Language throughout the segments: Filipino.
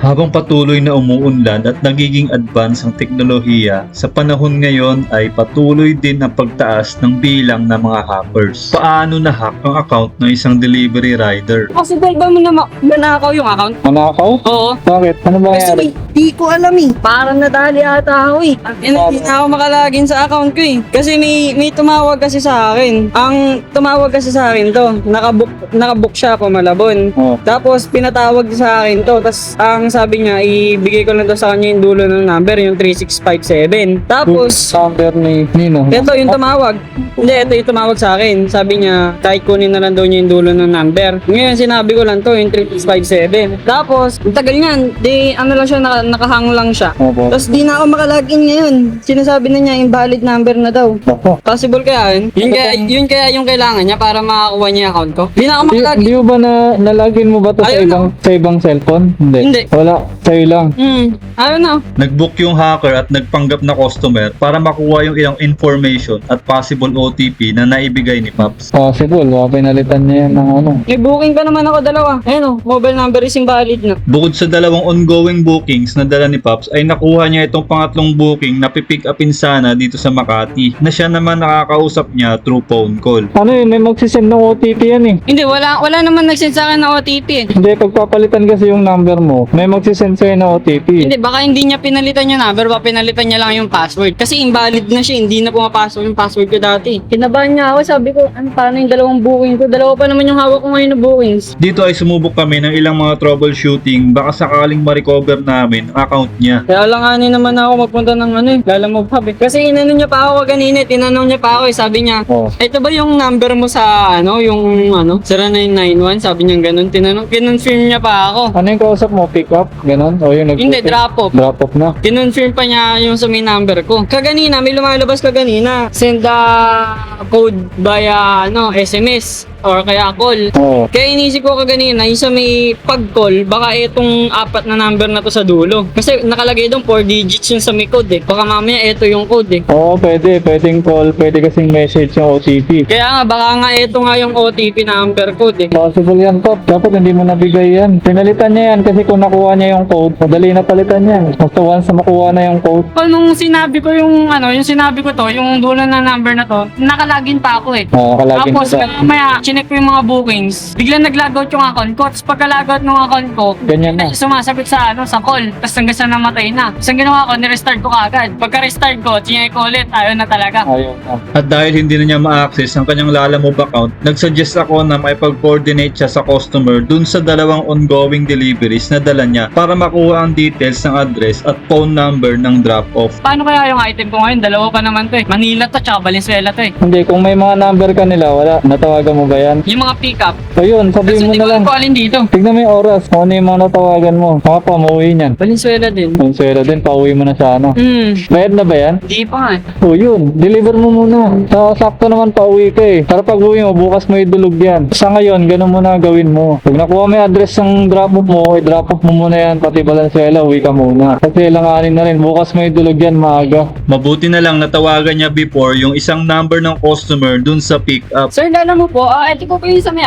Habang patuloy na umuunlad at nagiging advance ang teknolohiya, sa panahon ngayon ay patuloy din ang pagtaas ng bilang ng mga hackers. Paano na-hack ang account ng isang delivery rider? Possible ba mo na manakaw yung account? Manakaw? Oo. Bakit? Ano ba Kasi nangyari? di ko alam eh. Parang nadali ata ako eh. Hindi na ako makalagin sa account ko eh. Kasi may tumawag kasi sa akin. Ang tumawag kasi sa akin to, nakabook siya po Malabon. Oh. Tapos pinatawag sa akin to. Tapos ang sabi niya, ibigay ko lang to sa kanya yung dulo ng number, yung 3657. Tapos, Number ni Nino. ito yung tumawag. Hindi, ito yung tumawag sa akin. Sabi niya, kahit kunin na lang daw niya yung dulo ng number. Ngayon, sinabi ko lang to, yung 3657. Tapos, ang tagal niyan. Di, ano lang siya, nakahang lang siya. Opo. Tapos, di na ako makalagin ngayon. Sinasabi na niya, invalid number na daw. Ako. Possible kaya yun? Yun kaya yung kailangan niya para makakuha niya yung account ko? Di na ako makalagin. Di mo ba nalagin mo ba to sa Ayun ibang cellphone? Hindi. Wala. Sa'yo lang. Ayun na. Nag-book yung hacker at nagpanggap na customer para makuha yung ilang information at possible OTP na naibigay ni Paps. Possible. Baka pinalitan niya yan ng ano. May booking pa naman ako dalawa. Ayun o, mobile number is invalid na. Bukod sa dalawang ongoing bookings na dala ni Paps ay nakuha niya itong pangatlong booking na pipick upin sana dito sa Makati na siya naman nakakausap niya through phone call. Ano yun? May magsisend ng OTP yan eh. Hindi, wala naman nagsend sa akin ng OTP eh. Hindi, pagpapalitan kasi yung number mo, may magsisend sa'yo ng OTP. Hindi, baka hindi niya pinalitan yung number, baka pinalitan niya lang yung password. Kasi invalid na siya, hindi na pumapasok yung password ko dati. Kinabahan niya ako, sabi ko, paano yung dalawang booking ko? Dalawa pa naman yung hawak ko ngayon na bookings. Dito ay sumubok kami ng ilang mga troubleshooting baka sakaling ma-recover namin ang account niya. Kaya alanganin naman ako magpunta ng Lalamove Hub eh. Kasi inano niya pa ako kanina, tinanong niya pa ako eh, sabi niya, Oh. ito ba yung number mo sa yung 0991? Sabi niya ganun, kinonfirm niya pa ako. Ano yung kausap mo? Pick up? Ganon? O yung Hindi, drop off. Drop off na. Kinonfirm pa niya yung sa may number ko. Kaganina, may lumalabas kaganina. Send the code via SMS or kaya call. Oo. Kaya inisip ko kaganina, yung sa may pag-call, baka itong apat na number na to sa dulo. Kasi nakalagay doon 4 digits yung sa may code eh. Baka mamaya ito yung code eh. Oo, pwede. Pwedeng call. Pwede kasing message yung OTP. Kaya nga, baka nga ito nga yung OTP number code eh. Possible yan, Pop. Dapat hindi mo nabigay yan. Pinalitan niya yan kasi kung nakuha niya yung code, madali na palitan yan. Basta once na makuha na yung code. Nung sinabi ko yung sinabi ko to, yung dulo na number na to, nakalagin pa ako eh. Nakalagin Tapos, ka. maya, chinek ko yung mga bookings. Biglang nag-logout yung account ko. Tapos pagka-logout ng account ko, Ganyan na. sumasabit sa sa call. Tapos hanggang sa namatay na. Tapos ang ginawa ko, ni-restart ko kaagad. Pagka-restart ko, chinek ko ulit. Ayaw na talaga. Ayun na. At dahil hindi na niya ma-access ang kanyang Lalamove account, nagsuggest ako na makipag-coordinate siya sa customer dun sa dalawang ongoing deliveries na dala niya para makuha ang details ng address at phone number ng drop-off. Paano kaya yung item ko ngayon? Dalawa pa naman to eh. Manila to, tsaka Valenzuela to eh. Hindi, kung may mga number ka nila, wala. Natawagan mo ba yan? Yung mga pick-up. So yun, Tapos sabihin mo hindi na ko lang. alam kung alin dito. Tignan mo yung oras. Kung ano yung mga natawagan mo. Mga pa-umuwi niyan. Valenzuela din. Kung swela din, pauwi mo na sa ano. Bayad na ba yan? Hindi pa nga eh. O yun, deliver mo muna. Sakto naman pauwi ka eh. Para pag uwi mo, bukas mo idulog yan. Sa ngayon, ganun mo na gawin mo. Pag nakuha mo yung address ng drop-off mo, i-drop off mo muna yan. Pati Valenzuela, uwi ka muna. Kasi langanin na rin, bukas mo idulog yan maaga. Mabuti na lang natawagan niya before yung isang number ng customer dun sa pick-up. Sir, lala mo po, ito po yung sa may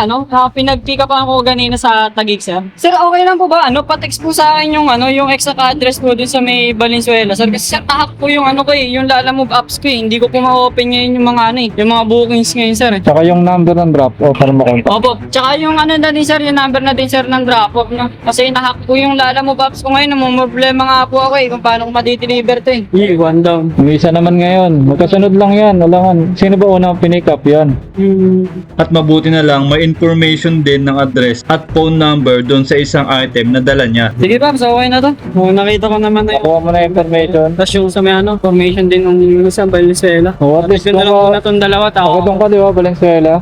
pinag-pick up ako ganina sa Taguig, sir. Sir, okay lang po ba? Pa-text po sa akin yung exact address po dun sa may Valenzuela, sir. Kasi sir, tahak po yung yung Lalamove apps ko eh. Hindi ko po ma-open ngayon yung mga yung mga bookings ngayon, sir. Tsaka yung number ng drop-off para makontak. Opo. Tsaka yung na din, sir, yung number na din, sir, ng drop-off, no? Kasi nahack po yung Lalamove apps ko ngayon. Problema nga po ako eh, kung paano ko ma-deliver to eh. One down. Umisa naman ngayon. Magkasunod lang yan. Walangan. Sino ba unang pinick up yan? At mabuti na lang may information din ng address at phone number dun sa isang item na dala niya. Sige, Paps, okay na to. Nakita ko naman na Nakuha mo na yung information. Tapos yung sa may formation din ng sa Valenzuela. O at least Gusto na lang muna itong dalawa tao. Nakatong ka, di ba, Valenzuela?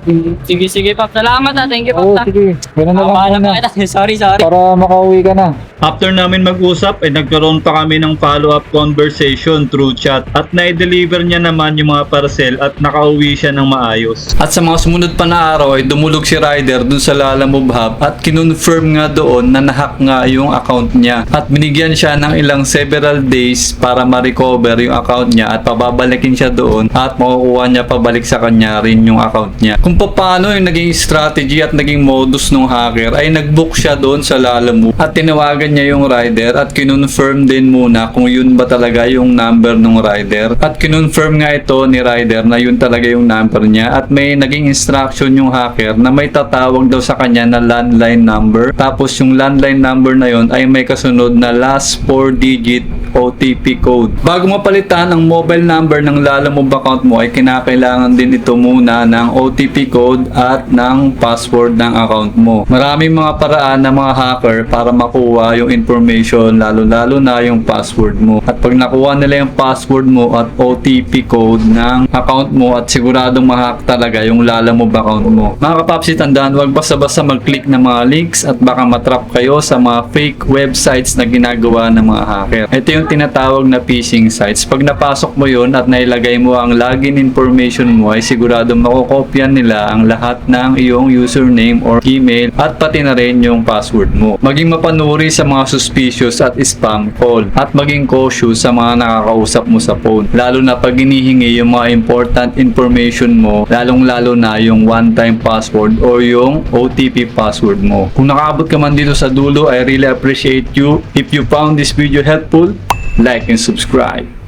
Sige, sige, Paps. Salamat ha. Thank you, Oo, Paps. sige. Ganun na lang Bahala muna. pa kita. Sorry. Para makauwi ka na. After namin mag-usap ay nagkaroon pa kami ng follow-up conversation through chat at na-deliver niya naman yung mga parcel at nakauwi siya ng maayos. At sa mga sumunod pa na araw ay dumulog si Ryder dun sa Lalamove Hub at kinonfirm nga doon na nahack nga yung account niya at binigyan siya ng ilang several days para ma-recover yung account niya at pababalikin siya doon at makukuha niya pabalik sa kanya rin yung account niya. Kung paano yung naging strategy at naging modus ng hacker ay nag-book siya doon sa Lalamove at tinawagan niya yung rider at kinonfirm din muna kung yun ba talaga yung number ng rider. At kinonfirm nga ito ni rider na yun talaga yung number niya at may naging instruction yung hacker na may tatawag daw sa kanya na landline number. Tapos yung landline number na yun ay may kasunod na last 4-digit OTP code. Bago mapalitan ang mobile number ng Lalamove account mo ay kinakailangan din ito muna ng OTP code at ng password ng account mo. Maraming mga paraan ng mga hacker para makuha yung information, lalo-lalo na yung password mo. At pag nakuha nila yung password mo at OTP code ng account mo at siguradong ma-hack talaga yung Lalamove account mo. Mga kapapsi, tandaan, huwag basta-basta mag-click ng mga links at baka matrap kayo sa mga fake websites na ginagawa ng mga hacker. Ito yung tinatawag na phishing sites. Pag napasok mo yun at nailagay mo ang login information mo ay siguradong makokopyan nila ang lahat ng iyong username or email at pati na rin yung password mo. Maging mapanuri sa mga suspicious at spam call at maging cautious sa mga nakakausap mo sa phone. Lalo na pag hinihingi yung mga important information mo, lalong-lalo na yung one-time password or yung OTP password mo. Kung nakaabot ka man dito sa dulo, I really appreciate you. If you found this video helpful, like and subscribe.